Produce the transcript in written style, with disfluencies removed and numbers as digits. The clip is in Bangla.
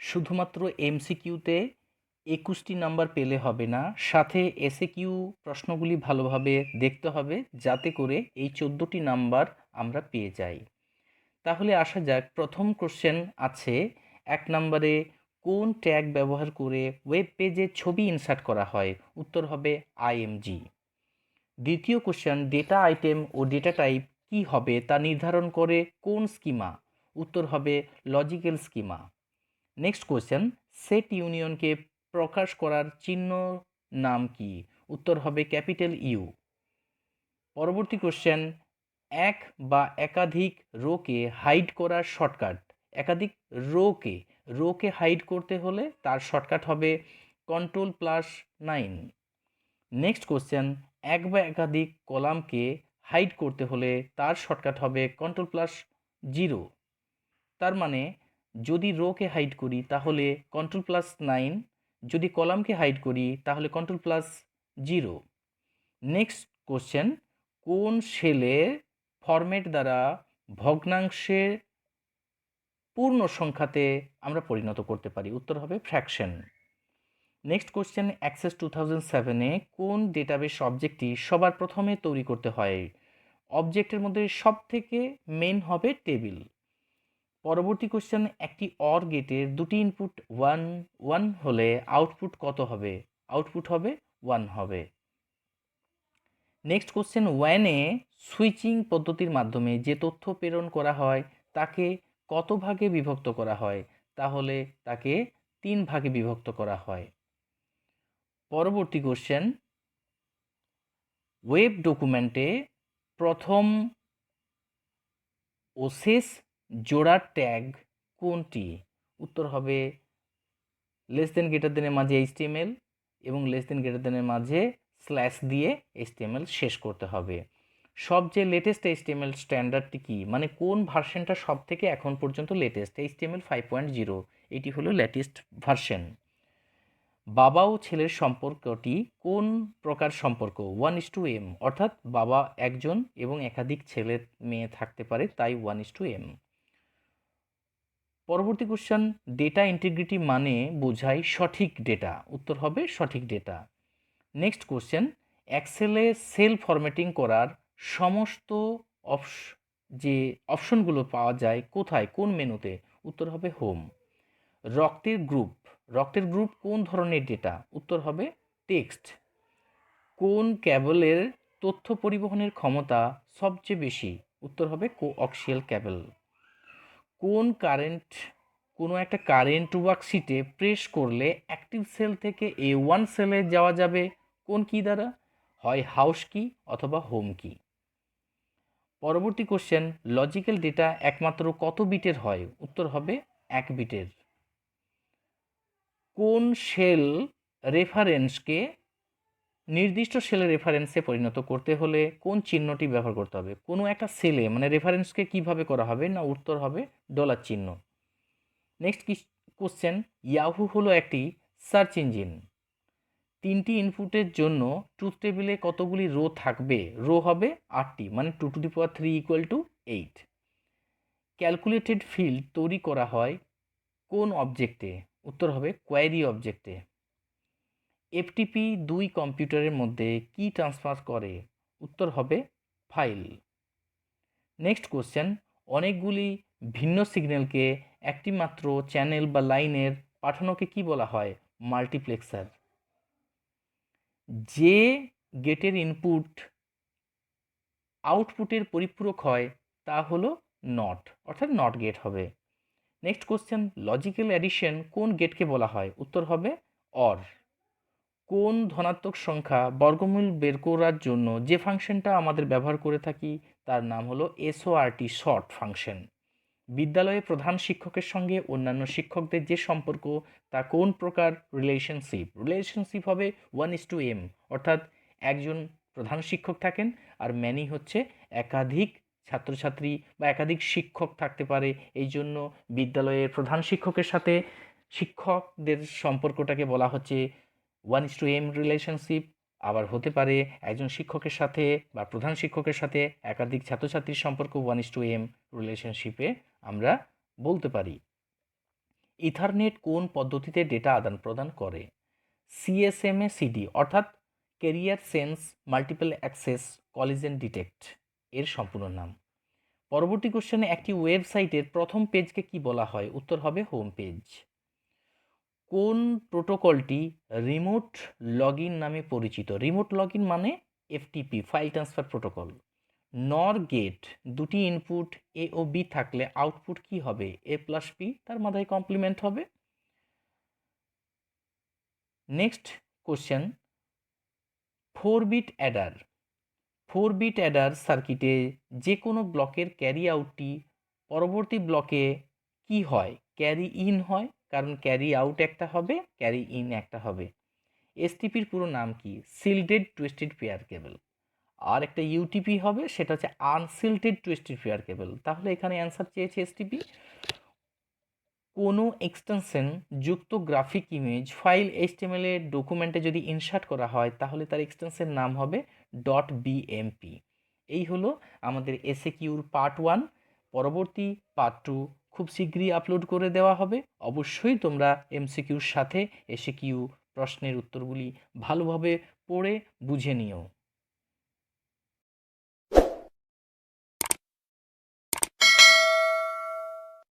শুধুমাত্র এমসিকিউতে ২১টি নাম্বার পেলে হবে না, সাথে এসএকিউ প্রশ্নগুলি ভালোভাবে দেখতে হবে যাতে করে এই ১৪টি নাম্বার আমরা পেয়ে যাই। তাহলে আসা যাক, প্রথম কোশ্চেন আছে ১ নম্বরে, কোন ট্যাগ ব্যবহার করে ওয়েব পেজে ছবি ইনসার্ট করা হয়? উত্তর হবে আইএমজি। দ্বিতীয় কোশ্চেন, ডেটা আইটেম ও ডেটা টাইপ কী হবে তা নির্ধারণ করে কোন স্কিমা? উত্তর হবে logical schema. Next question, set ইউনিয়নকে প্রকাশ করার চিহ্ন নাম কি? উত্তর হবে ক্যাপিটাল ইউ। পরবর্তী কোশ্চেন, এক বা একাধিক রোকে হাইড করার শর্টকাট। একাধিক রোকে হাইড করতে হলে তার শর্টকাট হবে Ctrl+9। নেক্সট কোশ্চেন, এক বা একাধিক কলামকে হাইড করতে হলে তার শর্টকাট হবে Ctrl+0। তার মানে যদি রোকে হাইড করি তাহলে Ctrl+9, যদি কলামকে হাইড করি তাহলে Ctrl+0। নেক্সট কোশ্চেন, কোন সেলের ফরম্যাট দ্বারা ভগ্নাংশের পূর্ণ সংখ্যাতে আমরা পরিণত করতে পারি? উত্তর হবে ফ্র্যাকশন। নেক্সট কোশ্চেন, অ্যাক্সেস 2007-এ কোন ডেটাবেস অবজেক্টটি সবার প্রথমে তৈরি করতে হয়? অবজেক্টের মধ্যে সব থেকে মেন হবে টেবিল। পরবর্তী কোশ্চেন, একটি অর গেটের দুটি ইনপুট 1 হলে আউটপুট কত হবে? আউটপুট হবে 1 হবে। নেক্সট কোশ্চেন, ওয়ানে সুইচিং পদ্ধতির মাধ্যমে যে তথ্য প্রেরণ করা হয় তাকে কত ভাগে বিভক্ত করা হয়? তাহলে তাকে 3 ভাগে বিভক্ত করা হয়। পরবর্তী কোশ্চেন, ওয়েব ডকুমেন্টে প্রথম ও শেষ জোড়ার ট্যাগ কোনটি? উত্তর হবে লেস দেন গ্রেটার দেনের মাঝে HTML এবং লেস দেন গ্রেটার দেনের মাঝে স্ল্যাশ দিয়ে HTML শেষ করতে হবে। সবচেয়ে লেটেস্ট HTML স্ট্যান্ডার্ডটি কি? মানে কোন ভার্সনটা সব থেকে এখন পর্যন্ত লেটেস্ট? HTML 5.0, এটি হলো লেটেস্ট ভার্সন। বাবা ও ছেলের সম্পর্কটি কোন প্রকার সম্পর্ক? 1:m, অর্থাৎ বাবা একজন এবং একাধিক ছেলে মেয়ে থাকতে পারে, তাই 1:m। পরবর্তী কোশ্চেন, ডেটা ইন্টিগ্রিটি মানে বোঝায় সঠিক ডেটা। উত্তর হবে সঠিক ডেটা। নেক্সট কোশ্চেন, এক্সেলে সেল ফরম্যাটিং করার সমস্ত যে অপশনগুলো পাওয়া যায় কোথায়, কোন মেনুতে? উত্তর হবে হোম। রক্তের গ্রুপ কোন ধরনের ডেটা? উত্তর হবে টেক্সট। কোন ক্যাবলের তথ্য পরিবহনের ক্ষমতা সবচেয়ে বেশি? উত্তর হবে কোঅক্সিয়াল ক্যাবল। কোনো একটা কারেন্ট ওয়ার্কশিটে প্রেস করলে অ্যাক্টিভ সেল থেকে A1 সেলে যাওয়া যাবে কোন কি দ্বারা? হয় হাউস কি অথবা হোম কি। পরবর্তী কোশ্চেন, লজিক্যাল ডেটা একমাত্র কত বিটের হয়? উত্তর হবে 1 বিটের। কোন সেল রেফারেন্সকে নির্দিষ্ট সেলের রেফারেন্সে পরিণত করতে হলে কোন চিহ্নটি ব্যবহার করতে হবে? কোনো একটা সেলে মানে রেফারেন্সকে কিভাবে করা হবে? না, উত্তর হবে ডলার চিহ্ন। নেক্সট কোশ্চেন, ইয়াহু হলো একটি সার্চ ইঞ্জিন। 3টি ইনপুটের জন্য ট্রুথ টেবিলে কতগুলি রো থাকবে? রো হবে 8টি, মানে 2 = 8। ক্যালকুলেটেড ফিল্ড তৈরি করা হয় কোন অবজেক্টে? উত্তর হবে কোয়েরি অবজেক্টে। এফটিপি 2 কম্পিউটারের মধ্যে কি ট্রান্সফার করে? উত্তর হবে ফাইল। নেক্সট কোশ্চেন, অনেকগুলি ভিন্ন সিগন্যালকে একটি মাত্র চ্যানেল বা লাইনের পাঠানোকে কি বলা হয়? মাল্টিপ্লেক্সার। যে গেটের ইনপুট আউটপুটের পরিপূরক হয় তা হলো নট, অর্থাৎ নট গেট হবে। নেক্সট কোশ্চেন, লজিক্যাল অ্যাডিশন কোন গেটকে বলা হয়? উত্তর হবে অর। কোন ধনাত্মক সংখ্যা বর্গমূল বের করার জন্য যে ফাংশনটা আমাদের ব্যবহার করে থাকি তার নাম হলো SORT, শর্ট ফাংশন। বিদ্যালয়ে প্রধান শিক্ষকের সঙ্গে অন্যান্য শিক্ষকদের যে সম্পর্ক তা কোন প্রকার রিলেশনশিপ হবে 1:m, অর্থাৎ একজন প্রধান শিক্ষক থাকেন আর ম্যানি হচ্ছে একাধিক ছাত্রছাত্রী বা একাধিক শিক্ষক থাকতে পারে। এই জন্য বিদ্যালয়ের প্রধান শিক্ষকের সাথে শিক্ষকদের সম্পর্কটাকে বলা হচ্ছে 1:m রিলেশনশিপ। আবার হতে পারে একজন শিক্ষকের সাথে বা প্রধান শিক্ষকের সাথে একাধিক ছাত্রছাত্রীর সম্পর্ক 1:m রিলেশনশিপে আমরা বলতে পারি। ইথারনেট কোন পদ্ধতিতে ডেটা আদান প্রদান করে? সিএসএমএ সিডি অর্থাৎ career sense multiple access collision detect এর সম্পূর্ণ নাম। পরবর্তী কোশ্চেনে একটি ওয়েবসাইটের প্রথম পেজকে কি বলা হয়? উত্তর হবে হোম পেজ। কোন প্রোটোকলটি রিমোট লগইন নামে পরিচিত? রিমোট লগইন মানে FTP, file transfer protocol. NOR gate দুটি ইনপুট এ ও বি থাকলে আউটপুট কি হবে? এ প্লাস বি, তার মাথায় কমপ্লিমেন্ট হবে। Next question, 4 bit adder. 4 bit adder সার্কিটে যে কোনো ব্লকের ক্যারি আউটটি পরবর্তী ব্লকে কি হয়? ক্যারি ইন হয়, কারণ ক্যারি আউট একটা হবে, ক্যারি ইন একটা হবে। এসটিপির পুরো নাম কি? সিল্ডেড টুইস্টেড পেয়ার কেবল। আর একটা ইউটিপি হবে, সেটা হচ্ছে আনসিল্টেড টুইস্টেড পেয়ার কেবল। তাহলে এখানে অ্যান্সার চেয়েছে এসটিপি। কোনো এক্সটেনশন যুক্ত গ্রাফিক ইমেজ ফাইল এইচটিএমএল এর ডকুমেন্টে যদি ইনসার্ট করা হয় তাহলে তার এক্সটেনশন নাম হবে ডট বিএমপি। এই হলো আমাদের এসএকিউর পার্ট 1। পরবর্তী পার্ট 2 খুব শীঘ্রই আপলোড করে দেওয়া হবে। অবশ্যই তোমরা এমসিকিউর সাথে এসএকিউ প্রশ্নের উত্তরগুলি ভালোভাবে পড়ে বুঝে নিও।